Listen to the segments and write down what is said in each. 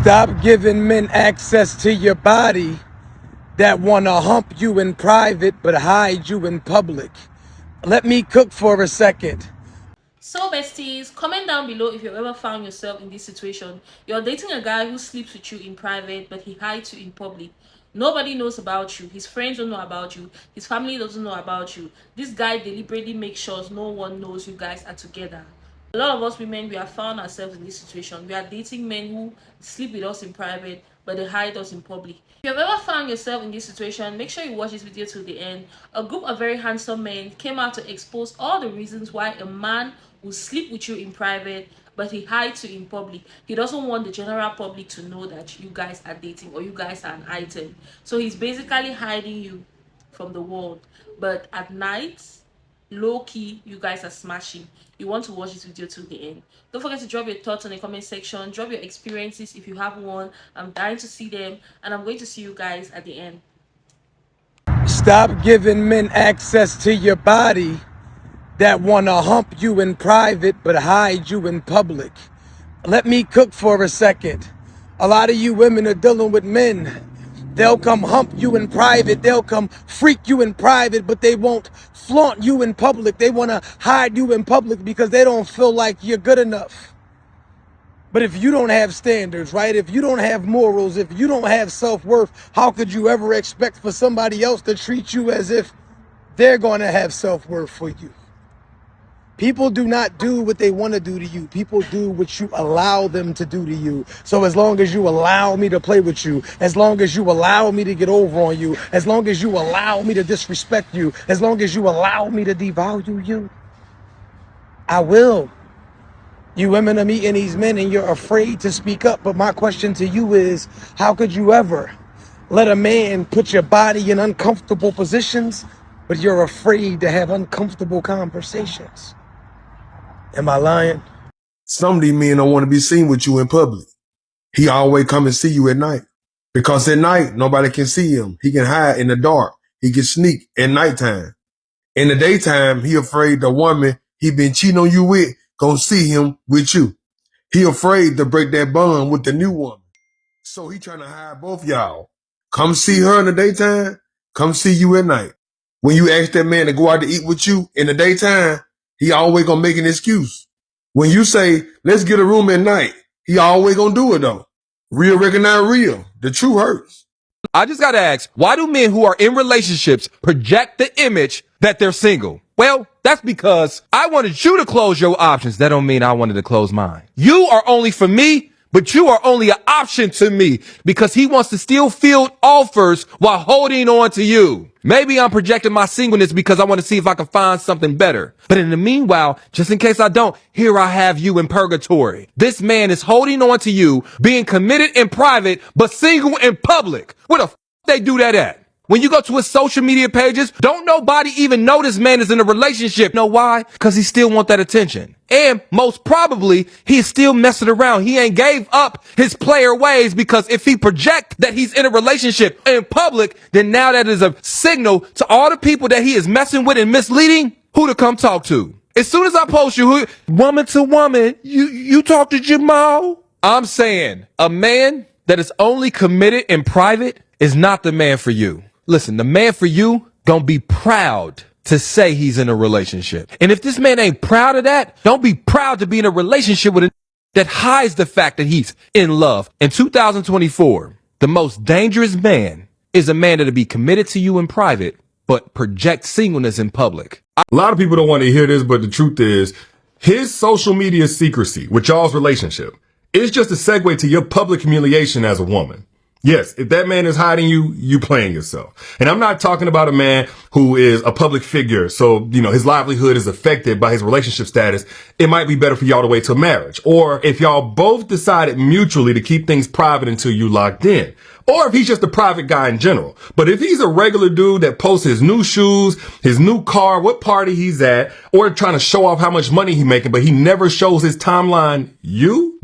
Stop giving men access to your body that want to hump you in private but hide you in public. Let me cook for a second. So besties, comment down below if you've ever found yourself in this situation. You're dating a guy who sleeps with you in private but he hides you in public. Nobody knows about you. His friends don't know about you. His family doesn't know about you. This guy deliberately makes sure no one knows you guys are together. A lot of us women, we have found ourselves in this situation. We are dating men who sleep with us in private but they hide us in public. If you've ever found yourself in this situation, make sure you watch this video till the end. A group of very handsome men came out to expose all the reasons why a man will sleep with you in private but he hides you in public. He doesn't want the general public to know that you guys are dating or you guys are an item. So he's basically hiding you from the world. But at night, low-key, you guys are smashing. You want to watch this video till the end. Don't forget to drop your thoughts in the comment section. Drop your experiences if you have one. I'm dying to see them, and I'm going to see you guys at the end. Stop giving men access to your body that want to hump you in private but hide you in public. Let me cook for a second. A lot of you women are dealing with men. They'll come hump you in private. They'll come freak you in private, but they won't flaunt you in public. They want to hide you in public because they don't feel like you're good enough. But if you don't have standards, right? If you don't have morals, if you don't have self-worth, how could you ever expect for somebody else to treat you as if they're going to have self-worth for you? People do not do what they want to do to you. People do what you allow them to do to you. So as long as you allow me to play with you, as long as you allow me to get over on you, as long as you allow me to disrespect you, as long as you allow me to devalue you, I will. You women are meeting these men and you're afraid to speak up. But my question to you is, how could you ever let a man put your body in uncomfortable positions, but you're afraid to have uncomfortable conversations? Am I lying? Some of these men don't want to be seen with you in public. He always come and see you at night. Because at night, nobody can see him. He can hide in the dark. He can sneak at nighttime. In the daytime, he afraid the woman he been cheating on you with gonna see him with you. He afraid to break that bond with the new woman. So he trying to hide both y'all. Come see her in the daytime. Come see you at night. When you ask that man to go out to eat with you in the daytime, he always gonna make an excuse. When you say, let's get a room at night, he always gonna do it though. Real recognize real. The truth hurts. I just gotta ask, why do men who are in relationships project the image that they're single? Well, that's because I wanted you to close your options. That don't mean I wanted to close mine. You are only for me, but you are only an option to me because he wants to still field offers while holding on to you. Maybe I'm projecting my singleness because I want to see if I can find something better. But in the meanwhile, just in case I don't, here I have you in purgatory. This man is holding on to you, being committed in private, but single in public. Where the f they do that at? When you go to his social media pages, don't nobody even know this man is in a relationship. Know why? Because he still want that attention. And most probably, he's still messing around. He ain't gave up his player ways because if he project that he's in a relationship in public, then now that is a signal to all the people that he is messing with and misleading who to come talk to. As soon as I post you, woman to woman, you talk to Jamal. I'm saying a man that is only committed in private is not the man for you. Listen, the man for you gonna be proud to say he's in a relationship. And if this man ain't proud of that, don't be proud to be in a relationship with a that hides the fact that he's in love. In 2024, the most dangerous man is a man that'll be committed to you in private, but project singleness in public. A lot of people don't want to hear this, but the truth is, his social media secrecy with y'all's relationship is just a segue to your public humiliation as a woman. Yes, if that man is hiding you, you playing yourself. And I'm not talking about a man who is a public figure. So, his livelihood is affected by his relationship status. It might be better for y'all to wait till marriage. Or if y'all both decided mutually to keep things private until you locked in. Or if he's just a private guy in general. But if he's a regular dude that posts his new shoes, his new car, what party he's at, or trying to show off how much money he's making, but he never shows his timeline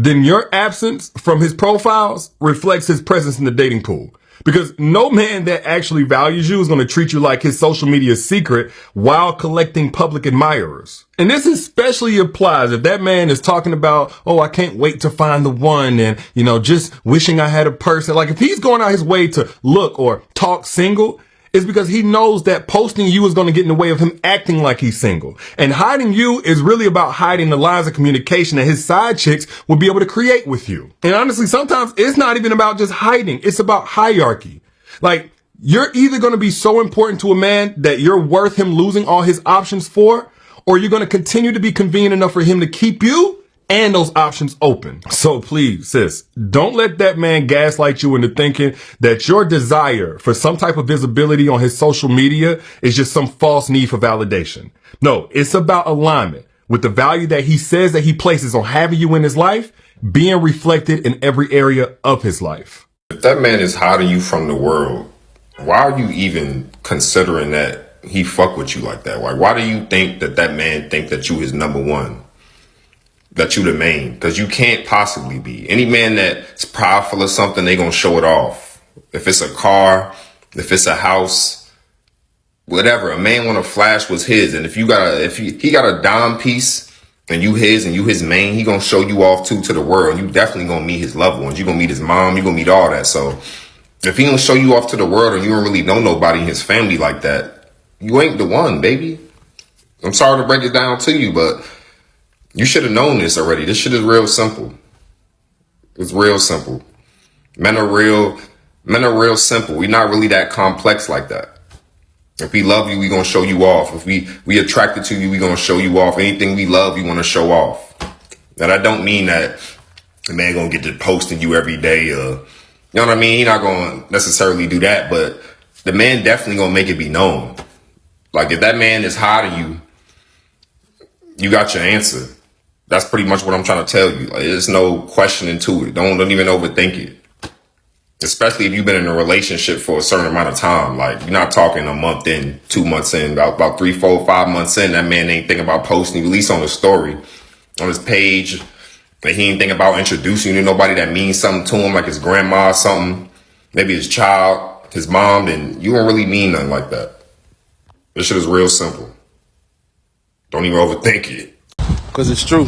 then your absence from his profiles reflects his presence in the dating pool. Because no man that actually values you is going to treat you like his social media secret while collecting public admirers. And this especially applies if that man is talking about, oh, I can't wait to find the one and, just wishing I had a person. Like if he's going out his way to look or talk single, it's because he knows that posting you is going to get in the way of him acting like he's single. And hiding you is really about hiding the lines of communication that his side chicks will be able to create with you. And honestly, sometimes it's not even about just hiding. It's about hierarchy. Like you're either going to be so important to a man that you're worth him losing all his options for, or you're going to continue to be convenient enough for him to keep you and those options open. So please, sis, don't let that man gaslight you into thinking that your desire for some type of visibility on his social media is just some false need for validation. No, it's about alignment with the value that he says that he places on having you in his life being reflected in every area of his life. If that man is hiding you from the world, why are you even considering that he fuck with you like that? Like, why do you think that that man think that you his number one? That you the main? Because you can't possibly be. Any man that's prideful or something, they gonna show it off. If it's a car, if it's a house, whatever. A man wanna flash what's his. And if he got a dime piece and you his main, he gonna show you off too to the world. You definitely gonna meet his loved ones. You gonna meet his mom. You gonna meet all that. So if he don't show you off to the world and you don't really know nobody in his family like that, you ain't the one, baby. I'm sorry to break it down to you, but you should have known this already. This shit is real simple. It's real simple. Men are real simple. We're not really that complex like that. If we love you, we gonna show you off. If we attracted to you, we gonna show you off. Anything we love, we wanna show off. Now that don't mean that the man gonna get to posting you every day. You know what I mean? He not gonna necessarily do that, but the man definitely gonna make it be known. Like if that man is hiding you, you got your answer. That's pretty much what I'm trying to tell you. Like, there's no questioning to it. Don't even overthink it. Especially if you've been in a relationship for a certain amount of time. Like, you're not talking a month in, 2 months in, about 3, 4, 5 months in. That man ain't thinking about posting, at least on his story, on his page. Like, he ain't thinking about introducing you to nobody that means something to him, like his grandma or something. Maybe his child, his mom, and you don't really mean nothing like that. This shit is real simple. Don't even overthink it. Because it's true.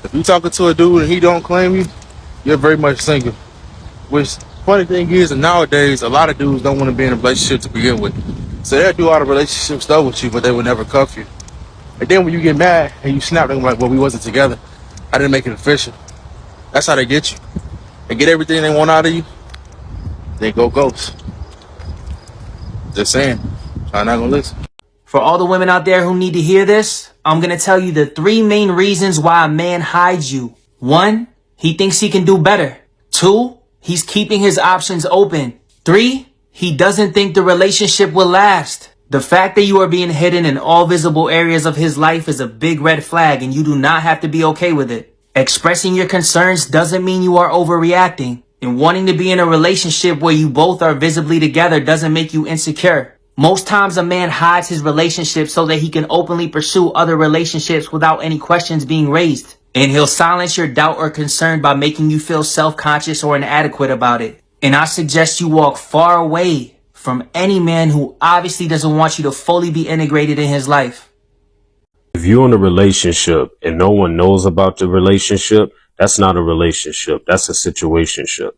If you talking to a dude and he don't claim you, you're very much single. Which, funny thing is, and nowadays, a lot of dudes don't want to be in a relationship to begin with. So they'll do all the relationship stuff with you, but they will never cuff you. And then when you get mad and you snap, they're like, well, we wasn't together. I didn't make it official. That's how they get you. They get everything they want out of you, they go ghost. Just saying. I'm not going to listen. For all the women out there who need to hear this, I'm going to tell you the 3 main reasons why a man hides you. 1, he thinks he can do better. 2, he's keeping his options open. 3, he doesn't think the relationship will last. The fact that you are being hidden in all visible areas of his life is a big red flag, and you do not have to be okay with it. Expressing your concerns doesn't mean you are overreacting, and wanting to be in a relationship where you both are visibly together doesn't make you insecure. Most times a man hides his relationship so that he can openly pursue other relationships without any questions being raised. And he'll silence your doubt or concern by making you feel self-conscious or inadequate about it. And I suggest you walk far away from any man who obviously doesn't want you to fully be integrated in his life. If you're in a relationship and no one knows about the relationship, that's not a relationship. That's a situationship.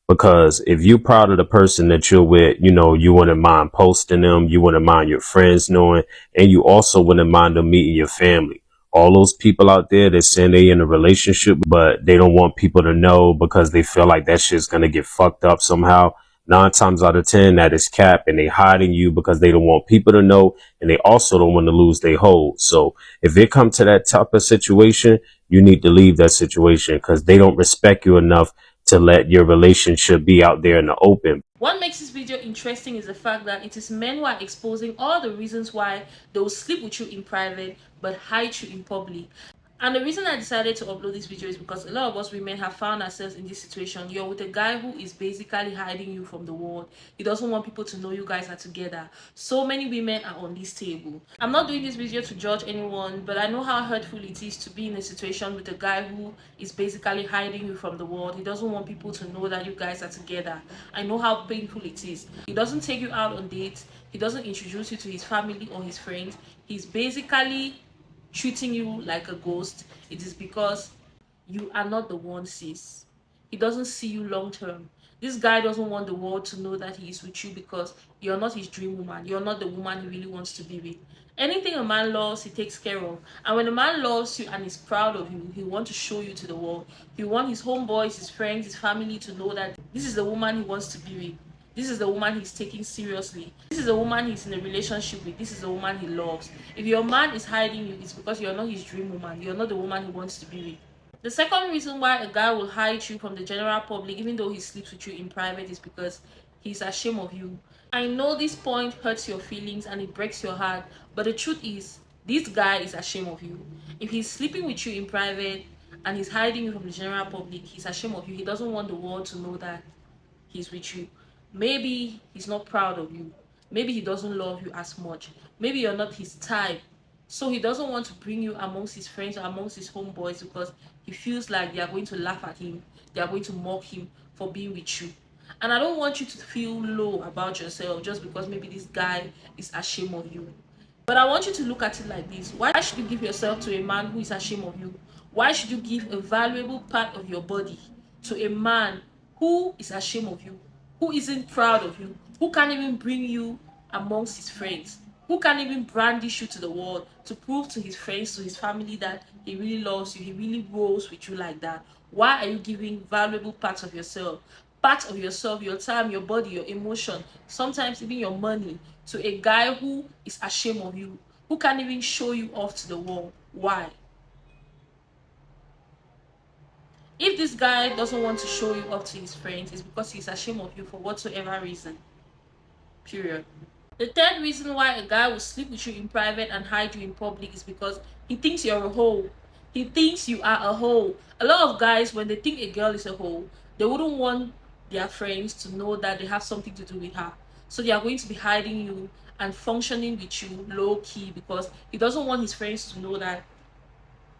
Because if you're proud of the person that you're with, you wouldn't mind posting them. You wouldn't mind your friends knowing, and you also wouldn't mind them meeting your family. All those people out there that saying they in a relationship, but they don't want people to know because they feel like that shit's going to get fucked up somehow. 9 times out of 10, that is cap, and they hiding you because they don't want people to know, and they also don't want to lose their hold. So if it comes to that type of situation, you need to leave that situation because they don't respect you enough to let your relationship be out there in the open. What makes this video interesting is the fact that it is men who are exposing all the reasons why they will sleep with you in private but hide you in public. And the reason I decided to upload this video is because a lot of us women have found ourselves in this situation. You're with a guy who is basically hiding you from the world. He doesn't want people to know you guys are together. So many women are on this table. I'm not doing this video to judge anyone, but I know how hurtful it is to be in a situation with a guy who is basically hiding you from the world. He doesn't want people to know that you guys are together. I know how painful it is. He doesn't take you out on dates. He doesn't introduce you to his family or his friends. He's basically treating you like a ghost. It is because you are not the one, sis. He doesn't see you long term. This guy doesn't want the world to know that he is with you because you're not his dream woman. You're not the woman he really wants to be with. Anything a man loves, he takes care of. And when a man loves you and is proud of you, he wants to show you to the world. He wants his homeboys, his friends, his family to know that this is the woman he wants to be with. This is the woman he's taking seriously. This is the woman he's in a relationship with. This is the woman he loves. If your man is hiding you, it's because you're not his dream woman. You're not the woman he wants to be with. The second reason why a guy will hide you from the general public, even though he sleeps with you in private, is because he's ashamed of you. I know this point hurts your feelings and it breaks your heart, but the truth is, this guy is ashamed of you. If he's sleeping with you in private and he's hiding you from the general public, he's ashamed of you. He doesn't want the world to know that he's with you. Maybe he's not proud of you. Maybe he doesn't love you as much. Maybe you're not his type. So he doesn't want to bring you amongst his friends or amongst his homeboys because he feels like they are going to laugh at him. They are going to mock him for being with you. And I don't want you to feel low about yourself just because maybe this guy is ashamed of you. But I want you to look at it like this. Why should you give yourself to a man who is ashamed of you? Why should you give a valuable part of your body to a man who is ashamed of you, who isn't proud of you, who can't even bring you amongst his friends, who can't even brandish you to the world to prove to his friends, to his family that he really loves you, he really rolls with you like that? Why are you giving valuable parts of yourself, your time, your body, your emotion, sometimes even your money, to a guy who is ashamed of you, who can't even show you off to the world? Why? If this guy doesn't want to show you off to his friends, it's because he's ashamed of you for whatsoever reason. Period. The third reason why a guy will sleep with you in private and hide you in public is because he thinks you're a hoe. He thinks you are a hoe. A lot of guys, when they think a girl is a hoe, they wouldn't want their friends to know that they have something to do with her. So they are going to be hiding you and functioning with you low key because he doesn't want his friends to know that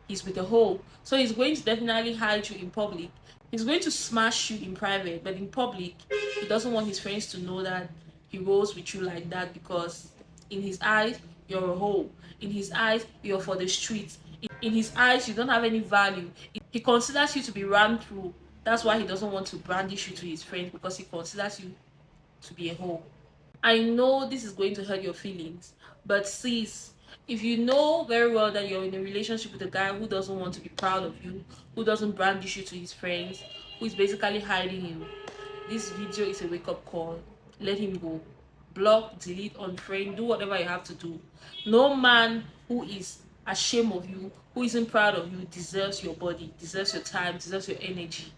he's with a hoe. So he's going to definitely hide you in public. He's going to smash you in private, but in public, he doesn't want his friends to know that he rolls with you like that because in his eyes, you're a hoe. In his eyes, you're for the streets. In his eyes, you don't have any value. He considers you to be run through. That's why he doesn't want to brandish you to his friends, because he considers you to be a hoe. I know this is going to hurt your feelings, but sis, if you know very well that you're in a relationship with a guy who doesn't want to be proud of you, who doesn't brandish you to his friends, who is basically hiding you, this video is a wake-up call. Let him go. Block, delete, unfriend, do whatever you have to do. No man who is ashamed of you, who isn't proud of you, deserves your body, deserves your time, deserves your energy.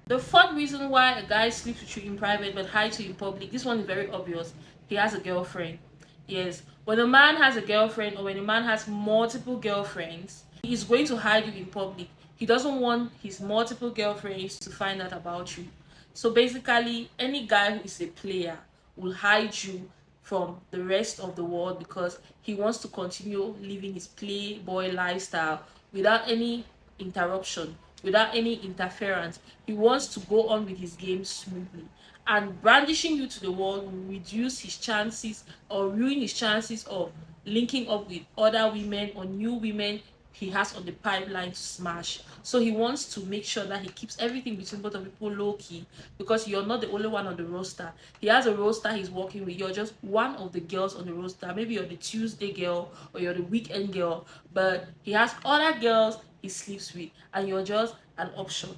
The fourth reason why a guy sleeps with you in private but hides you in public, this one is very obvious. He has a girlfriend. Yes, when a man has a girlfriend or when a man has multiple girlfriends, he is going to hide you in public. He doesn't want his multiple girlfriends to find out about you. So basically, any guy who is a player will hide you from the rest of the world because he wants to continue living his playboy lifestyle without any interruption, without any interference. He wants to go on with his game smoothly. And brandishing you to the world will reduce his chances or ruin his chances of linking up with other women or new women he has on the pipeline to smash. So he wants to make sure that he keeps everything between both of people low key because you're not the only one on the roster. He has a roster he's working with. You're just one of the girls on the roster. Maybe you're the Tuesday girl or you're the weekend girl, but he has other girls he sleeps with and you're just an option.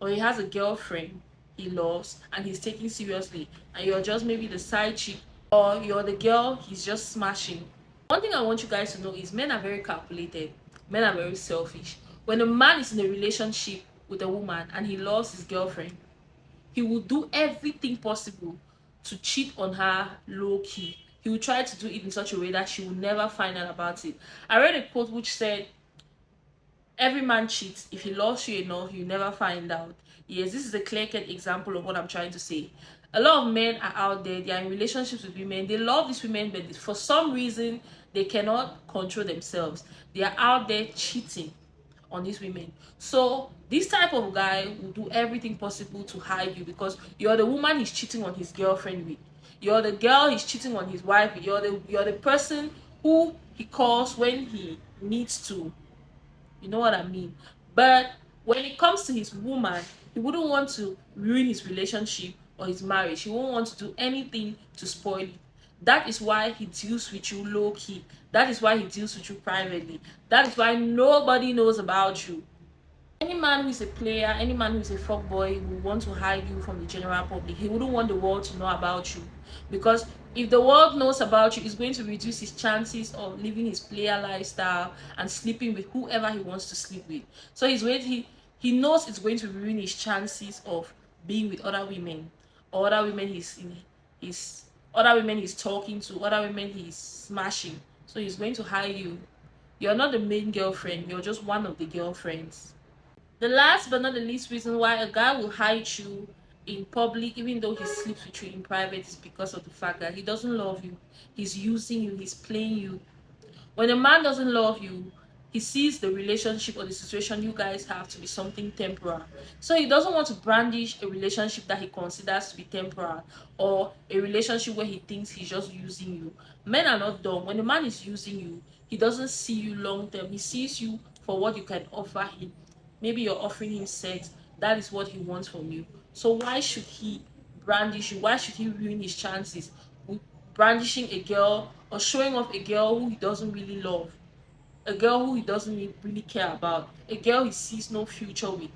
Or he has a girlfriend he loves and he's taking seriously and you're just maybe the side chick, or you're the girl he's just smashing. One thing I want you guys to know is men are very calculated. Men are very selfish. When a man is in a relationship with a woman and he loves his girlfriend, he will do everything possible to cheat on her low key. He will try to do it in such a way that she will never find out about it. I read a quote which said, Every man cheats. If he loves you enough, you never find out. Yes, this is a clear-cut example of what I'm trying to say. A lot of men are out there, they are in relationships with women, they love these women, but for some reason, they cannot control themselves. They are out there cheating on these women. So this type of guy will do everything possible to hide you, because you're the woman he's cheating on his girlfriend with. You're the girl he's cheating on his wife with. You're the person who he calls when he needs to. You know what I mean? But when it comes to his woman, he wouldn't want to ruin his relationship or his marriage. He won't want to do anything to spoil it. That is why he deals with you low key. That is why he deals with you privately. That is why nobody knows about you. Any man who is a player, any man who is a fuckboy will want to hide you from the general public. He wouldn't want the world to know about you, because if the world knows about you, it's going to reduce his chances of living his player lifestyle and sleeping with whoever he wants to sleep with. So he knows it's going to ruin his chances of being with other women, or other women he's talking to, other women he's smashing. So he's going to hide you. You're not the main girlfriend, you're just one of the girlfriends. The last but not the least reason why a guy will hide you in public, even though he sleeps with you in private, is because of the fact that he doesn't love you. He's using you, he's playing you. When a man doesn't love you, he sees the relationship or the situation you guys have to be something temporal. So he doesn't want to brandish a relationship that he considers to be temporal, or a relationship where he thinks he's just using you. Men are not dumb. When a man is using you, he doesn't see you long term. He sees you for what you can offer him. Maybe you're offering him sex. That is what he wants from you. So why should he brandish you? Why should he ruin his chances with brandishing a girl or showing off a girl who he doesn't really love? A girl who he doesn't really care about, a girl he sees no future with.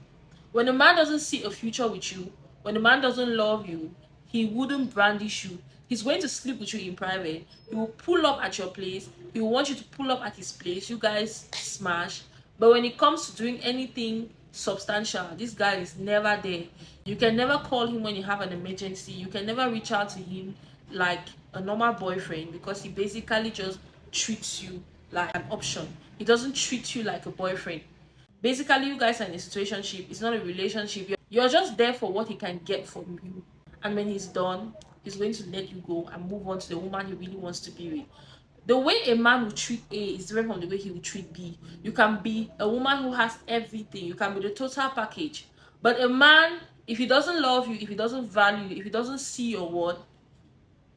When a man doesn't see a future with you, when a man doesn't love you, he wouldn't brandish you. He's going to sleep with you in private. He will pull up at your place. He will want you to pull up at his place. You guys smash. But when it comes to doing anything substantial, this guy is never there. You can never call him when you have an emergency. You can never reach out to him like a normal boyfriend, because he basically just treats you like an option. He doesn't treat you like a boyfriend. Basically, you guys are in a situationship. It's not a relationship. You're just there for what he can get from you. And when he's done, he's going to let you go and move on to the woman he really wants to be with. The way a man will treat A is different from the way he will treat B. You can be a woman who has everything. You can be the total package. But a man, if he doesn't love you, if he doesn't value you, if he doesn't see your worth,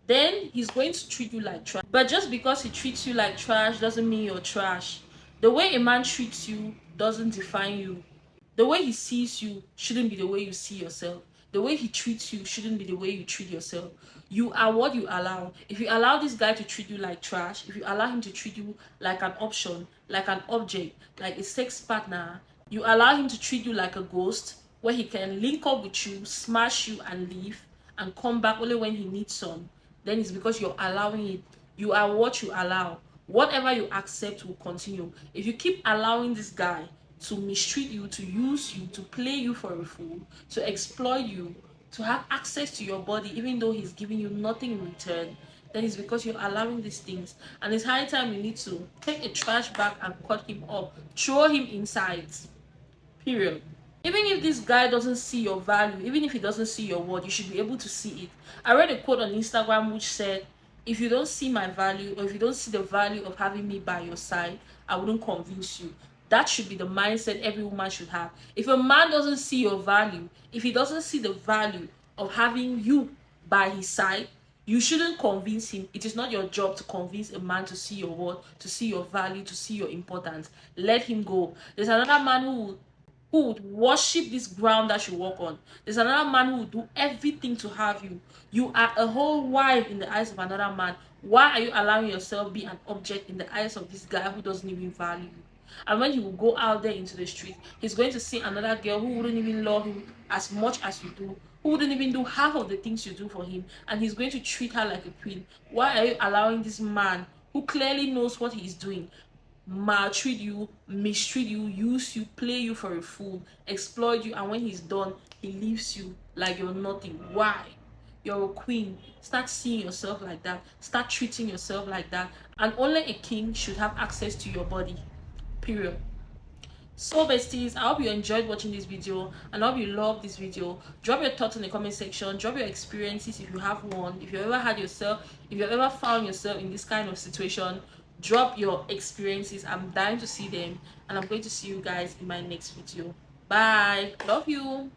then he's going to treat you like trash. But just because he treats you like trash doesn't mean you're trash. The way a man treats you doesn't define you. The way he sees you shouldn't be the way you see yourself. The way he treats you shouldn't be the way you treat yourself. You are what you allow. If you allow this guy to treat you like trash, if you allow him to treat you like an option, like an object, like a sex partner, you allow him to treat you like a ghost, where he can link up with you, smash you and leave, and come back only when he needs some, then it's because you're allowing it. You are what you allow. Whatever you accept will continue. If you keep allowing this guy to mistreat you, to use you, to play you for a fool, to exploit you, to have access to your body even though he's giving you nothing in return, then it's because you're allowing these things. And it's high time you need to take a trash bag and cut him up, throw him inside. Period. Even if this guy doesn't see your value, even if he doesn't see your worth, you should be able to see it. I read a quote on Instagram which said, if you don't see my value, or if you don't see the value of having me by your side, I wouldn't convince you. That should be the mindset every woman should have. If a man doesn't see your value, if he doesn't see the value of having you by his side, you shouldn't convince him. It is not your job to convince a man to see your worth, to see your value, to see your importance. Let him go. There's another man who would worship this ground that you walk on. There's another man who would do everything to have you. You are a whole wife in the eyes of another man. Why are you allowing yourself be an object in the eyes of this guy who doesn't even value you? And when he will go out there into the street, he's going to see another girl who wouldn't even love him as much as you do, who wouldn't even do half of the things you do for him, and he's going to treat her like a queen. Why are you allowing this man, who clearly knows what he's doing, maltreat you, mistreat you, use you, play you for a fool, exploit you, and when he's done, he leaves you like you're nothing? Why? You're a queen. Start seeing yourself like that. Start treating yourself like that. And only a king should have access to your body. Period. So besties, I hope you enjoyed watching this video and I hope you love this video. Drop your thoughts in the comment section. Drop your experiences if you have one. If you ever had yourself, if you ever found yourself in this kind of situation, drop your experiences. I'm dying to see them, and I'm going to see you guys in my next video. Bye. Love you.